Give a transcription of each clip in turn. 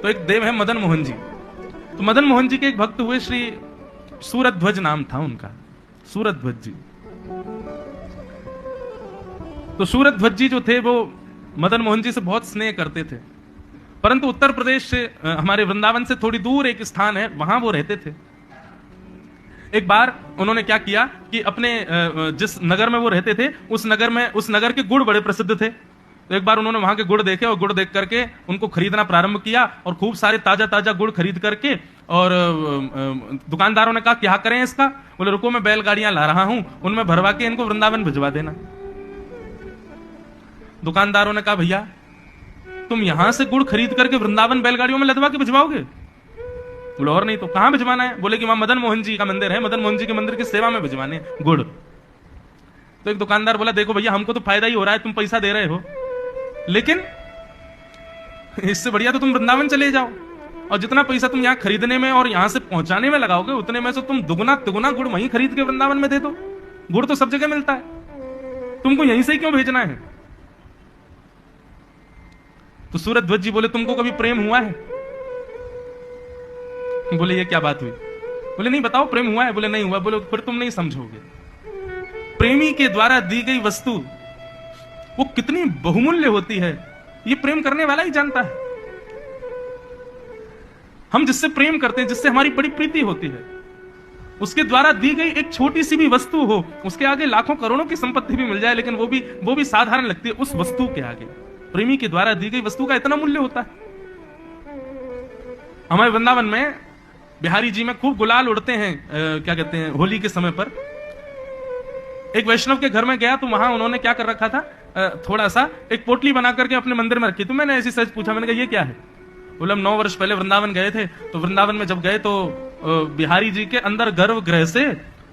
तो एक देव है मदन मोहन जी। तो मदन मोहन जी के एक भक्त हुए, श्री सूरध्वज नाम था उनका, सूरध्वज जी। तो सूरध्वज जी जो थे वो मदन मोहन जी से बहुत स्नेह करते थे, परंतु उत्तर प्रदेश से हमारे वृंदावन से थोड़ी दूर एक स्थान है, वहां वो रहते थे। एक बार उन्होंने क्या किया कि अपने जिस नगर में वो रहते थे उस नगर के गुड़ बड़े प्रसिद्ध थे। तो एक बार उन्होंने वहां के गुड़ देखे और गुड़ देख करके उनको खरीदना प्रारंभ किया और खूब सारे ताजा ताजा गुड़ खरीद करके, और दुकानदारों ने कहा क्या करें इसका? बोले रुको मैं बैलगाड़ियां ला रहा हूं, उनमें भरवा के इनको वृंदावन भिजवा देना। दुकानदारों ने कहा भैया तुम यहां से गुड़ खरीद करके वृंदावन बैलगाड़ियों में लदवा के भिजवाओगे? बोले और नहीं तो। कहां भिजवाना है? बोले कि वहां मदन मोहन जी का मंदिर है, मदन मोहन जी के मंदिर की सेवा में भिजवाने गुड़। तो एक दुकानदार बोला देखो भैया हमको तो फायदा ही हो रहा है, तुम पैसा दे रहे हो, लेकिन इससे बढ़िया तो तुम वृंदावन चले जाओ और जितना पैसा तुम यहां खरीदने में और यहां से पहुंचाने में लगाओगे उतने में से तुम दुगना तिगुना गुड़ वहीं खरीद के वृंदावन में दे दो। गुड़ तो सब जगह मिलता है, तुमको यहीं से ही क्यों भेजना है? तो सूरध्वज जी बोले तुमको कभी प्रेम हुआ है? बोले ये क्या बात हुई? बोले नहीं बताओ प्रेम हुआ है? बोले नहीं हुआ। बोले फिर तुम नहीं समझोगे। प्रेमी के द्वारा दी गई वस्तु वो कितनी बहुमूल्य होती है, ये प्रेम करने वाला ही जानता है। हम जिससे प्रेम करते हैं, जिससे हमारी बड़ी प्रीति होती है, उसके द्वारा दी गई एक छोटी सी भी वस्तु हो, उसके आगे लाखों करोड़ों की संपत्ति भी मिल जाए लेकिन वो भी साधारण लगती है उस वस्तु के आगे। प्रेमी के द्वारा दी गई वस्तु का इतना मूल्य होता है। हमारे वृंदावन में बिहारी जी में खूब गुलाल उड़ते हैं, क्या कहते हैं, होली के समय पर। एक वैष्णव के घर में गया तो वहां उन्होंने क्या कर रखा था, थोड़ा सा एक पोटली बना करके अपने मंदिर में रखी। तो मैंने ऐसी सच पूछा, मैंने कहा ये क्या है? बोले हम 9 वर्ष पहले वृंदावन गए थे, तो वृंदावन में जब गए तो बिहारी जी के अंदर गर्भगृह से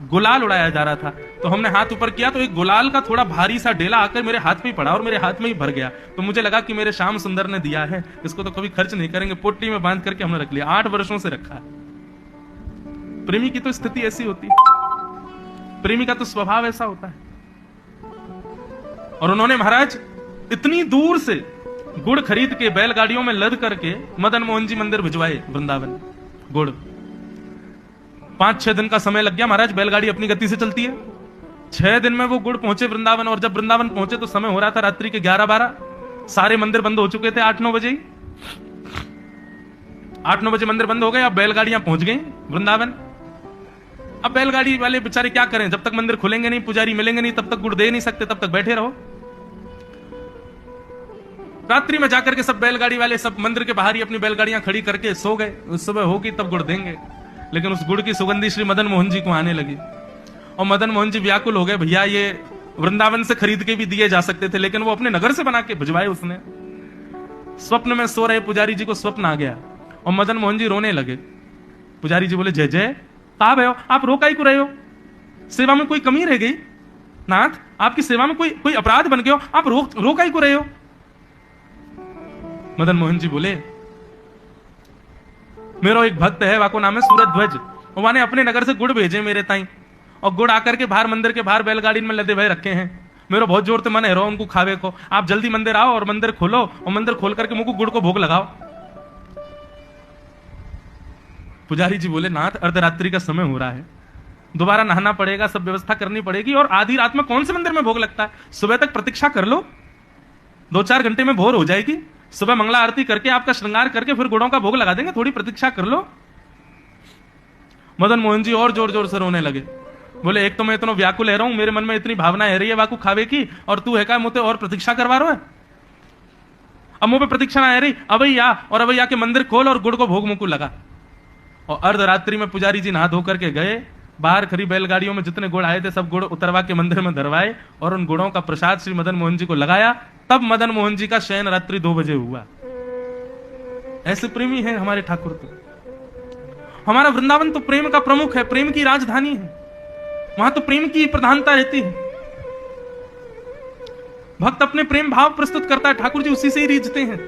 गुलाल उड़ाया जा रहा था। तो हमने हाथ ऊपर किया तो एक गुलाल का थोड़ा भारी सा ढेला आकर मेरे हाथ में ही पड़ा और मेरे हाथ में ही भर गया। तो मुझे लगा कि मेरे श्याम सुंदर ने दिया है, इसको तो कभी खर्च नहीं करेंगे। पोटली में बांध करके हमने रख लिया, 8 वर्षों से रखा है। प्रेमी की तो स्थिति ऐसी होती है, प्रेमी का तो स्वभाव ऐसा होता है। और उन्होंने महाराज इतनी दूर से गुड़ खरीद के बैलगाड़ियों में लद करके मदन मोहन जी मंदिर भिजवाए वृंदावन। गुड़ 5-6 दिन का समय लग गया महाराज, बैलगाड़ी अपनी गति से चलती है। 6 दिन में वो गुड़ पहुंचे वृंदावन, और जब वृंदावन पहुंचे तो समय हो रहा था रात्रि के 11-12। सारे मंदिर बंद हो चुके थे 8-9 बजे ही। 8-9 बजे मंदिर बंद हो गए, अब बैलगाड़ियां पहुंच गई वृंदावन। अब बैलगाड़ी वाले बेचारे क्या करें, जब तक मंदिर खुलेंगे नहीं, पुजारी मिलेंगे नहीं, तब तक गुड़ दे नहीं सकते, तब तक बैठे रहो। रात्रि में जाकर के सब बैलगाड़ी वाले सब मंदिर के बाहर ही अपनी बैलगाड़ियां खड़ी करके सो गए। उस सुबह होगी तब गुड़ देंगे। लेकिन उस गुड़ की सुगंधी श्री मदन मोहन जी को आने लगी और मदन मोहन जी व्याकुल हो गए। भैया ये वृंदावन से खरीद के भी दिए जा सकते थे, लेकिन वो अपने नगर से बना के भिजवाए उसने। स्वप्न में सो रहे पुजारी जी को स्वप्न आ गया और मदन मोहन जी रोने लगे। पुजारी जी बोले जय जय, कहां भय हो? आप रो काहे को रहे हो? सेवा में कोई कमी रह गई? नाथ आपकी सेवा में कोई अपराध बन गया हो, आप रो काहे को रहे हो? मदन मोहन जी बोले मेरा एक भक्त है, वाको नाम है सूरध्वज, वाने अपने नगर से गुड़ भेजे मेरे ताई, और गुड़ आकर के बाहर मंदिर के बाहर बैलगाड़ी में लदे भय रखे हैं। मेरा बहुत जोर से मन है रो उनको खावे को। आप जल्दी मंदिर आओ और मंदिर खोलो, और मंदिर खोल करके मुझको गुड़ को भोग लगाओ। पुजारी जी बोले नाथ अर्धरात्रि का समय हो रहा है, दोबारा नहाना पड़ेगा, सब व्यवस्था करनी पड़ेगी, और आधी रात में कौन से मंदिर में भोग लगता है? सुबह तक प्रतीक्षा कर लो, 2-4 घंटे में भोर हो जाएगी। सुबह मंगला आरती करके आपका श्रृंगार करके फिर गुड़ों का भोग लगा देंगे, थोड़ी प्रतीक्षा कर लो। मदन मोहन जी और जोर जोर से रोने लगे। बोले एक तो मैं इतना व्याकुल रहा हूं, मेरे मन में इतनी भावना है रही है वाकू खावे की, और तू है क्या मुझे और प्रतीक्षा करवा रहा है? अब मुझे प्रतीक्षा ना है रही, अभैया और अभैया के मंदिर खोल और गुड़ को भोग मुकू लगा। और अर्धरात्रि में पुजारी जी नहा धो करके गए, बाहर खड़ी बैलगाड़ियों में जितने गुड़ आए थे सब गुड़ उतरवा के मंदिर में धरवाए और उन गुड़ों का प्रसाद श्री मदन मोहन जी को लगाया। तब मदन मोहन जी का शयन रात्रि 2 बजे हुआ। ऐसे प्रेमी हैं हमारे ठाकुर। तो हमारा वृंदावन तो प्रेम का प्रमुख है, प्रेम की राजधानी है, वहां तो प्रेम की प्रधानता रहती है। भक्त अपने प्रेम भाव प्रस्तुत करता है, ठाकुर जी उसी से ही रीझते हैं।